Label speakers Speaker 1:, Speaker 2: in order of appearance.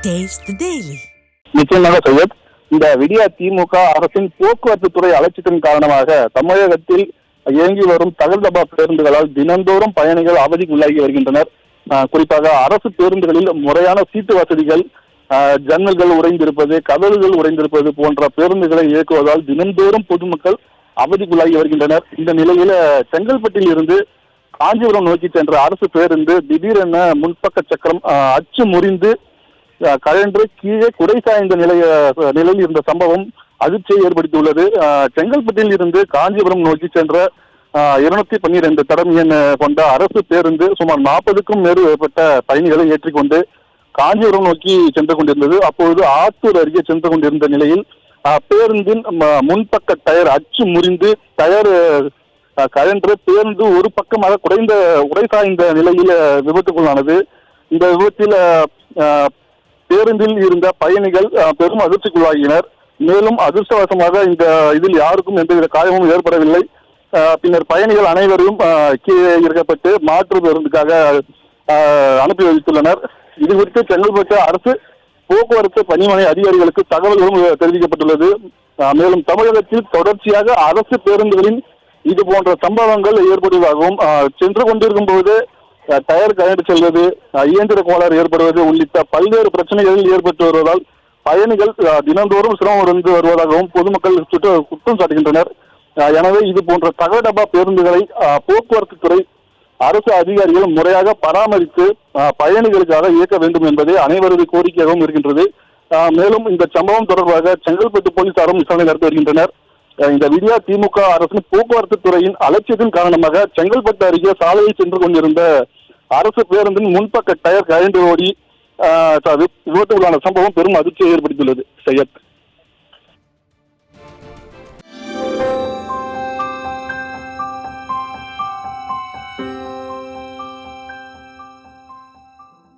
Speaker 1: Taste the Daily.
Speaker 2: நிச்சயமாக சையத், இந்த விடியா திமுக அரசின் போக்குவரத்து துறை அலட்சியத்தின் காரணமாக தமிழகத்தில் இயங்கி வரும் தகர்தபா பேருந்துகளால் தினந்தோறும் பயணிகள் அவதிக்கு உள்ளாகி வருகின்றனர். குறிப்பாக அரசு பேருந்துகளில் முறையான சீட்டு வசதிகள், ஜன்னல்கள் உடைந்திருப்பது, கதவுகள் உடைந்திருப்பது போன்ற பேருந்துகளை இயக்குவதால் தினந்தோறும் பொதுமக்கள் அவதிக்குள்ளாகி வருகின்றனர். இந்த நிலையில செங்கல்பட்டில் இருந்து காஞ்சிபுரம் நோக்கி சென்ற அரசு பேருந்து திடீரென முன்பக்க சக்கரம் அச்சு முறிந்து கழன்று கீழே குறை சாய்ந்த நிலையில் இருந்த சம்பவம் அதிர்ச்சியை ஏற்படுத்தியுள்ளது. செங்கல்பட்டில் இருந்து காஞ்சிபுரம் நோக்கி சென்ற 212 தடம் எண் கொண்ட அரசு பேருந்து சுமார் 40க்கும் மேற்பட்ட பயணிகளை ஏற்றிக்கொண்டு காஞ்சிபுரம் நோக்கி சென்று கொண்டிருந்தது. அப்பொழுது ஆத்தூர் அருகே சென்று கொண்டிருந்த நிலையில் பேருந்தின் முன்பக்க டயர் அச்சு முறிந்து டயர் கழன்று பேருந்து ஒரு பக்கமாக உடை சாய்ந்த நிலையில் விபத்துக்குள்ளானது. இந்த விபத்தில் பேருந்தில் இருந்த பயணிகள் பெரும் அதிர்ச்சிக்குள்ளாகினர். மேலும் அதிர்ஷ்டவசமாக இதில் யாருக்கும் எந்தவித காயமும் ஏற்படவில்லை. பின்னர் பயணிகள் அனைவரும் கீழே இறக்கப்பட்டு மாற்று பேருந்துக்காக அனுப்பி வைத்துள்ளனர். இது குறித்து செங்கல்பட்டு அரசு போக்குவரத்து பணிமனை அதிகாரிகளுக்கு தகவல்களும் தெரிவிக்கப்பட்டுள்ளது. மேலும் தமிழகத்தில் தொடர்ச்சியாக அரசு பேருந்துகளின் இது போன்ற சம்பவங்கள் ஏற்படுவதாகவும், சென்று கொண்டிருக்கும் போது டயர் கழண்டு செல்வது, இயந்திர கோளாறு ஏற்படுவது உள்ளிட்ட பல்வேறு பிரச்சனைகள் ஏற்பட்டு வருவதால் பயணிகள் தினந்தோறும் சிரமம் இருந்து வருவதாகவும் பொதுமக்கள் குற்றம் சாட்டுகின்றனர். எனவே இது போன்ற தகடபா பேருந்துகளை போக்குவரத்து துறை அரசு அதிகாரிகள் முறையாக பராமரித்து பயணிகளுக்காக இயக்க வேண்டும் என்பதே அனைவரது கோரிக்கையாகவும் இருக்கின்றது. மேலும் இந்த சம்பவம் தொடர்பாக செங்கல்பட்டு போலீசாரும் விசாரணை நடத்தி வருகின்றனர். இந்த விடியா திமுக அரசின் போக்குவரத்து துறையின் அலட்சியத்தின் காரணமாக செங்கல்பட்டு அருகே சாலையில் சென்று கொண்டிருந்த அரசு பேருந்தின் முன்பக்க டயர் கழண்டு ஓடி விபத்துக்குள்ளான சம்பவம் பெரும் அதிர்ச்சியை ஏற்படுத்தியுள்ளது. சையத்.